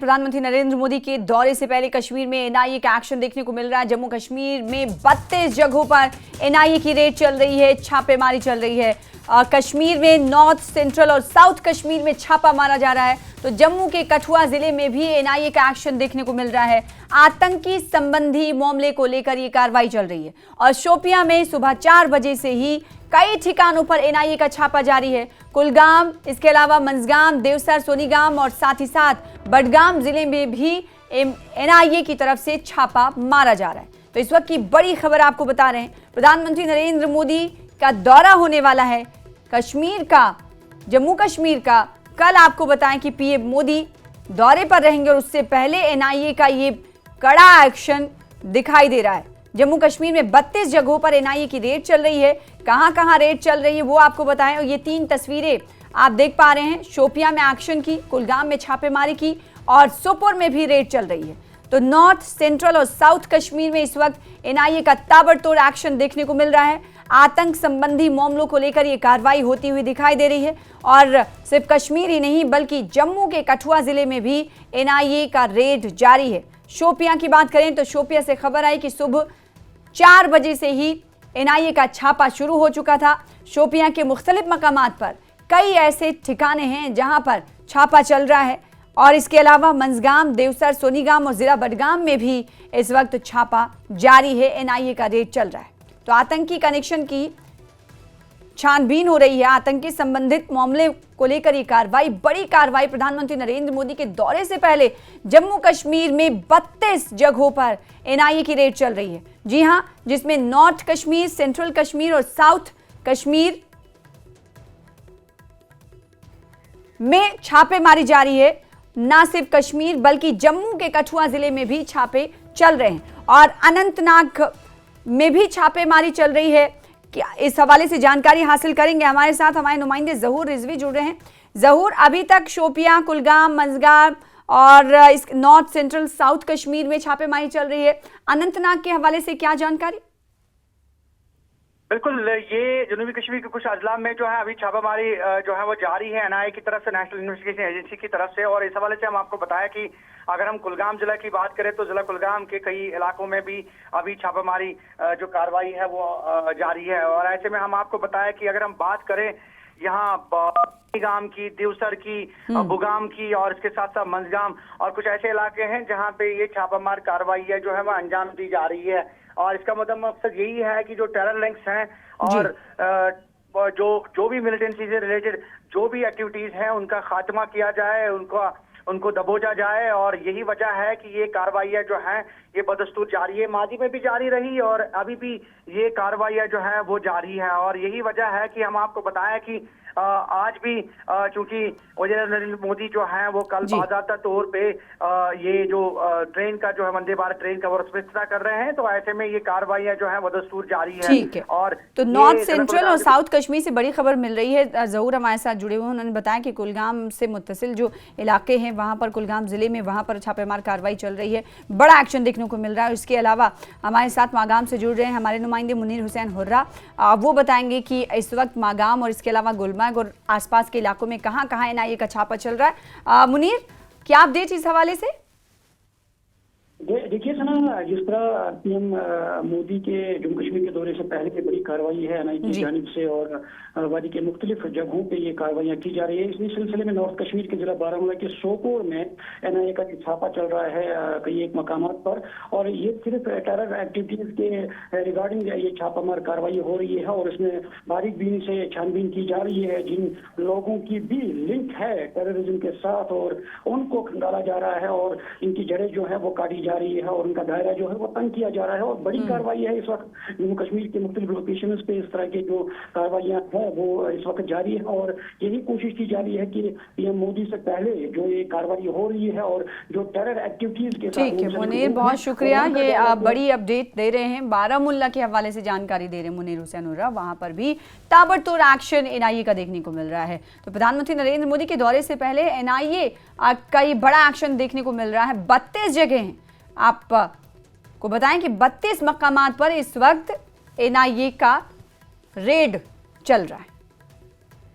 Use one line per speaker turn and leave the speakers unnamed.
प्रधानमंत्री नरेंद्र मोदी के दौरे से पहले कश्मीर में एनआईए का एक्शन देखने को मिल रहा है। जम्मू कश्मीर में 32 जगहों पर एनआईए की रेड चल रही है, छापेमारी चल रही है। कश्मीर में नॉर्थ, सेंट्रल और साउथ कश्मीर में छापा मारा जा रहा है, तो जम्मू के कठुआ जिले में भी एनआईए का एक्शन देखने को मिल रहा है। आतंकी संबंधी मामले को लेकर ये कार्रवाई चल रही है और शोपियां में सुबह 4 बजे से ही कई ठिकानों पर एनआईए का छापा जारी है। कुलगाम, इसके अलावा मंजगाम, देवसर, सोनीगाम और साथ ही साथ बडगाम जिले में भी एनआईए की तरफ से छापा मारा जा रहा है। तो इस वक्त की बड़ी खबर आपको बता रहे हैं, प्रधानमंत्री नरेंद्र मोदी का दौरा होने वाला है कश्मीर का, जम्मू कश्मीर का। कल आपको बताएं कि पीएम मोदी दौरे पर रहेंगे और उससे पहले एनआईए का ये कड़ा एक्शन दिखाई दे रहा है। जम्मू कश्मीर में 32 जगहों पर एनआईए की रेड चल रही है। कहां कहां रेड चल रही है वो आपको बताएं। और ये 3 तस्वीरें आप देख पा रहे हैं, शोपियां में एक्शन की, कुलगाम में छापेमारी की और सोपोर में भी रेड चल रही है। तो नॉर्थ, सेंट्रल और साउथ कश्मीर में इस वक्त एनआईए का ताबड़तोड़ एक्शन देखने को मिल रहा है। आतंक संबंधी मामलों को लेकर ये कार्रवाई होती हुई दिखाई दे रही है और सिर्फ कश्मीर ही नहीं बल्कि जम्मू के कठुआ जिले में भी एनआईए का रेड जारी है। शोपियां की बात करें तो शोपियां से खबर आई कि सुबह 4 बजे से ही एनआईए का छापा शुरू हो चुका था। शोपियां के मुख्तलिफ मकामात पर कई ऐसे ठिकाने हैं जहां पर छापा चल रहा है और इसके अलावा मंजगाम, देवसर, सोनीगाम और जिला बडगाम में भी इस वक्त छापा जारी है, एनआईए का रेड चल रहा है। तो आतंकी कनेक्शन की छानबीन हो रही है। आतंकी संबंधित मामले को लेकर ये कार्रवाई, बड़ी कार्रवाई प्रधानमंत्री नरेंद्र मोदी के दौरे से पहले जम्मू कश्मीर में 32 जगहों पर एनआईए की रेड चल रही है। जी हां, जिसमें नॉर्थ कश्मीर, सेंट्रल कश्मीर और साउथ कश्मीर में छापे मारी जा रही है। ना सिर्फ कश्मीर बल्कि जम्मू के कठुआ जिले में भी छापे चल रहे हैं और अनंतनाग में भी छापेमारी चल रही है। क्या इस हवाले से जानकारी हासिल करेंगे, हमारे साथ हमारे नुमाइंदे जहूर रिजवी जुड़ रहे हैं। जहूर, अभी तक शोपियां, कुलगाम, मंजगाम और इस नॉर्थ, सेंट्रल, साउथ कश्मीर में छापेमारी चल रही है। अनंतनाग के हवाले से क्या जानकारी?
बिल्कुल, ये जनूबी कश्मीर के कुछ अजला में जो है अभी छापामारी जो है वो जारी है एनआईए की तरफ से, नेशनल इन्वेस्टिगेशन एजेंसी की तरफ से। और इस हवाले से हम आपको बताया कि अगर हम कुलगाम जिला की बात करें तो जिला कुलगाम के कई इलाकों में भी अभी छापामारी जो कार्रवाई है वो जारी है। और ऐसे में हम आपको बताया कि अगर हम बात करें यहाँ गांव की, देवसर की, बुगाम की और इसके साथ साथ मंजगाम और कुछ ऐसे इलाके हैं जहाँ पे ये छापामार कार्रवाई है जो है वो अंजाम दी जा रही है। और इसका मतलब मकसद यही है कि जो टेरर लिंक्स हैं और जो भी मिलिटेंसी से रिलेटेड जो भी एक्टिविटीज हैं उनका खात्मा किया जाए, उनको दबोचा जाए। और यही वजह है कि ये कार्रवाइयाँ जो हैं ये बदस्तूर जारी है, माजी में भी जारी रही और अभी भी ये कार्रवाइयाँ जो है वो जारी है। और यही वजह है कि हम आपको बताया कि आज भी चूंकि नरेंद्र मोदी जो है वो कल बाज़ाब्ता तौर पे ये जो ट्रेन का जो है वंदे भारत ट्रेन का वो रस्ता कर रहे हैं, तो ऐसे में ये कार्रवाइयाँ जो है वो दस्तूर जारी है।
ठीक है। और तो नॉर्थ, सेंट्रल और साउथ कश्मीर से बड़ी खबर मिल रही है। जहूर हमारे साथ जुड़े हुए, उन्होंने बताया कि कुलगाम से मुत्तसिल जो इलाके हैं वहाँ पर, कुलगाम जिले में, वहाँ पर छापेमार कार्रवाई चल रही है, बड़ा एक्शन देखने को मिल रहा है। इसके अलावा हमारे साथ मागाम से जुड़ रहे हैं हमारे नुमाइंदे मुनीर हुसैन हुर्रा, वो बताएंगे कि इस वक्त मागाम और इसके अलावा गुलमर्ग और आसपास के इलाकों में कहां-कहां एनआईए का छापा चल रहा है। मुनीर, क्या आप अपडेट इस हवाले से?
देखिए सना, जिस तरह पीएम मोदी के जम्मू कश्मीर के दौरे से पहले की बड़ी कार्रवाई है एनआईए की जानिब से और वादी के मुख्तलिफ जगहों पे ये कार्रवाइयाँ की जा रही है। इसी सिलसिले में नॉर्थ कश्मीर के जिला बारामूला के सोपोर में एनआईए का छापा चल रहा है कई एक मकामात पर। और ये सिर्फ टेरर एक्टिविटीज के रिगार्डिंग ये छापामार कार्रवाई हो रही है और इसमें बारीक बीनी से छानबीन की जा रही है जिन लोगों की भी लिंक है टेररिज्म के साथ और उनको खंगाला जा रहा है और इनकी जड़ें जो है वो काटी जा रही है और उनका दायरा जो है वो तंग किया जा रहा है। और बड़ी कार्रवाई है इस वक्त जम्मू कश्मीर के मुख्तलिफ लोकेशन पे, इस तरह के जो कार्रवाइयाँ हैं वो इस वक्त जारी है और यही कोशिश की जा रही है कि पीएम मोदी से पहले जो ये कार्रवाई हो रही है और जो टेरर एक्टिविटीज के साथ।
ठीक है मुनीर, बहुत शुक्रिया, ये आप बड़ी अपडेट दे रहे हैं। बारामूला के हवाले से जानकारी दे रहे हैं मुनीर हुसैन हुर्रा, वहां पर भी ताबड़तोड़ एक्शन एनआईए का देखने को मिल रहा है। तो प्रधानमंत्री नरेंद्र मोदी के दौरे से पहले एनआईए का ये बड़ा एक्शन देखने को मिल रहा है। 32 जगह हैं, आपको बताएं कि 32 मकामात पर इस वक्त एनआईए का रेड चल रहा है।